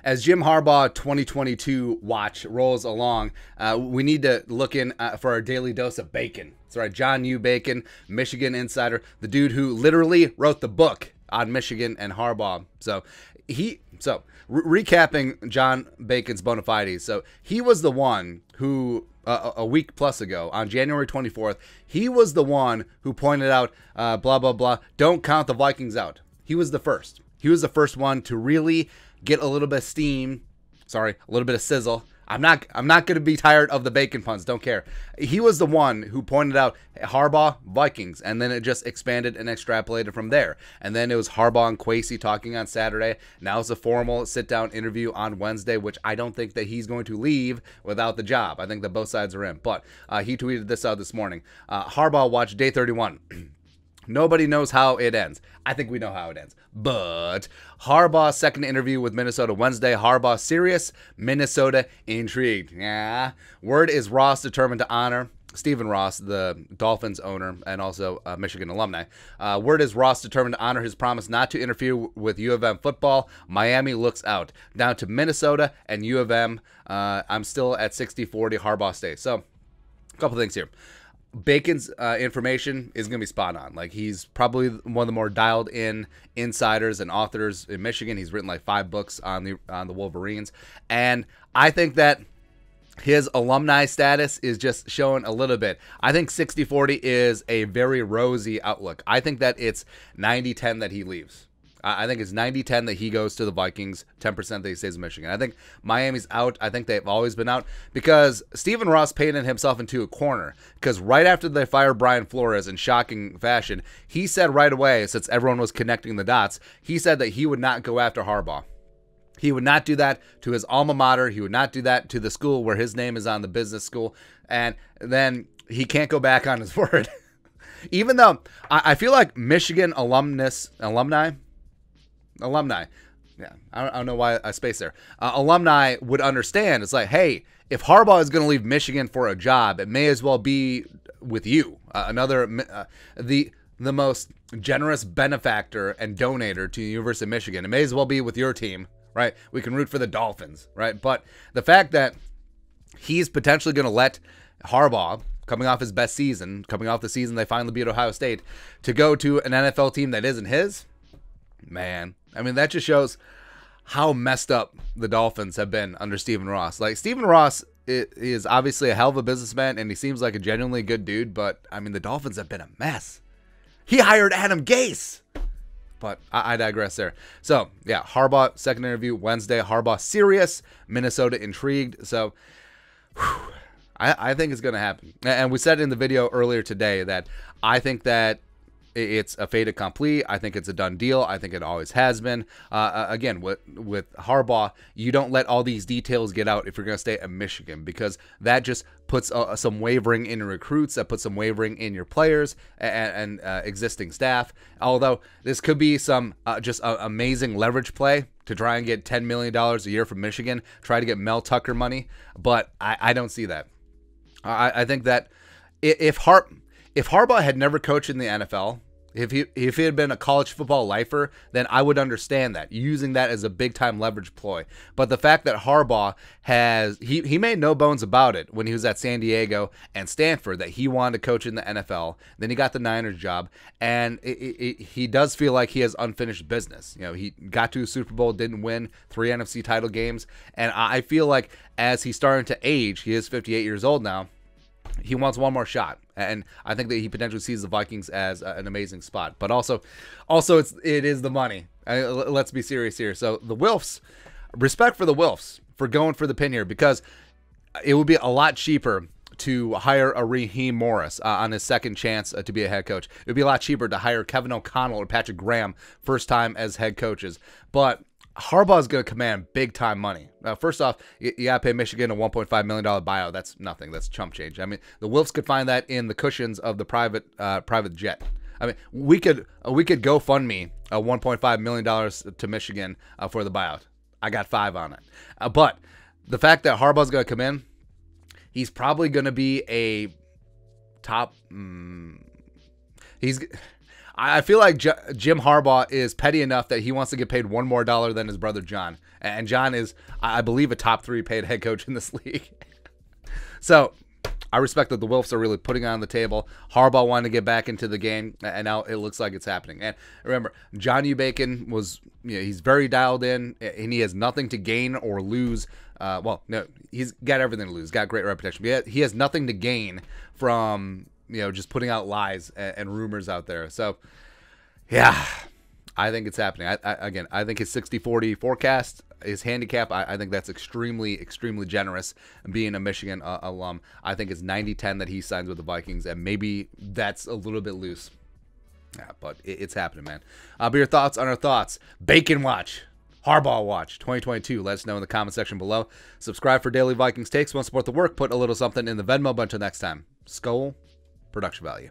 as Jim Harbaugh 2022 watch rolls along, we need to look in for our daily dose of bacon. That's right, John U. Bacon, Michigan insider, the dude who literally wrote the book on Michigan and Harbaugh. Recapping John Bacon's bona fides. So he was the one who, a week plus ago, on January 24th, he was the one who pointed out, blah, blah, blah, don't count the Vikings out. He was the first. He was the first one to really get a little bit of steam, a little bit of sizzle. I'm not going to be tired of the bacon puns. Don't care. He was the one who pointed out Harbaugh, Vikings, and then it just expanded and extrapolated from there. And then it was Harbaugh and Kwesi talking on Saturday. Now it's a formal sit-down interview on Wednesday, which I don't think that he's going to leave without the job. I think that both sides are in. But he tweeted this out this morning. Harbaugh watched day 31. Nobody knows how it ends. I think we know how it ends. But Harbaugh's second interview with Minnesota Wednesday. Harbaugh serious, Minnesota intrigued. Yeah. Word is Ross determined to honor Stephen Ross, the Dolphins owner and also Michigan alumni. Word is Ross determined to honor his promise not to interfere with U of M football. Miami looks out. Down to Minnesota and U of M. I'm still at 60-40 Harbaugh stays. So, a couple things here. Bacon's information is going to be spot on. Like, he's probably one of the more dialed in insiders and authors in Michigan. He's written like 5 books on the Wolverines. And I think that his alumni status is just showing a little bit. I think 60-40 is a very rosy outlook. I think that it's 90-10 that he leaves. I think it's 90-10 that he goes to the Vikings, 10% that he stays in Michigan. I think Miami's out. I think they've always been out because Stephen Ross painted himself into a corner because right after they fired Brian Flores in shocking fashion, he said right away, since everyone was connecting the dots, he said that he would not go after Harbaugh. He would not do that to his alma mater. He would not do that to the school where his name is on the business school. And then he can't go back on his word. Even though I feel like Michigan alumni, yeah, I don't know why I spaced there. Alumni would understand. It's like, hey, if Harbaugh is going to leave Michigan for a job, it may as well be with you. The most generous benefactor and donator to the University of Michigan. It may as well be with your team, right? We can root for the Dolphins, right? But the fact that he's potentially going to let Harbaugh, coming off his best season, coming off the season they finally beat Ohio State, to go to an NFL team that isn't his, man, I mean, that just shows how messed up the Dolphins have been under Stephen Ross. Like, Stephen Ross is obviously a hell of a businessman, and he seems like a genuinely good dude, but, I mean, the Dolphins have been a mess. He hired Adam Gase. But I digress there. So, yeah, Harbaugh, second interview Wednesday. Harbaugh serious, Minnesota intrigued. So, I think it's going to happen. And we said in the video earlier today that I think that it's a fait accompli. I think it's a done deal. I think it always has been. Again, with Harbaugh, you don't let all these details get out if you're going to stay at Michigan, because that just puts some wavering in recruits, that puts some wavering in your players and existing staff. Although this could be some just amazing leverage play to try and get $10 million a year from Michigan, try to get Mel Tucker money, but I don't see that. I think that if Harbaugh had never coached in the NFL, if he had been a college football lifer, then I would understand that, using that as a big-time leverage ploy. But the fact that Harbaugh he made no bones about it when he was at San Diego and Stanford, that he wanted to coach in the NFL. Then he got the Niners job, and he does feel like he has unfinished business. You know, he got to a Super Bowl, didn't win 3 NFC title games, and I feel like as he's starting to age, he is 58 years old now, he wants one more shot, and I think that he potentially sees the Vikings as an amazing spot. But also it is the money. Let's be serious here. So the Wilfs, respect for the Wilfs for going for the pin here, because it would be a lot cheaper to hire a Raheem Morris on his second chance to be a head coach. It would be a lot cheaper to hire Kevin O'Connell or Patrick Graham first time as head coaches. But Harbaugh is going to command big-time money. First off, you got to pay Michigan a $1.5 million buyout. That's nothing. That's chump change. I mean, the Wilfs could find that in the cushions of the private jet. I mean, we could GoFundMe $1.5 million to Michigan for the buyout. I got 5 on it. But the fact that Harbaugh's going to come in, he's probably going to be a top. I feel like Jim Harbaugh is petty enough that he wants to get paid $1 more than his brother John. And John is, I believe, a top 3 paid head coach in this league. So I respect that the Wilfs are really putting it on the table. Harbaugh wanted to get back into the game, and now it looks like it's happening. And remember, John U. Bacon was, he's very dialed in, and he has nothing to gain or lose. Well, no, he's got everything to lose. Got great reputation. But he has nothing to gain from, just putting out lies and rumors out there. So, yeah, I think it's happening. I think his 60-40 forecast, his handicap, I think that's extremely, extremely generous. Being a Michigan alum, I think it's 90-10 that he signs with the Vikings, and maybe that's a little bit loose. Yeah, but it's happening, man. But your thoughts on our thoughts. Bacon Watch. Harbaugh Watch 2022. Let us know in the comment section below. Subscribe for daily Vikings takes. Want to support the work? Put a little something in the Venmo. But until next time, Skol, production value.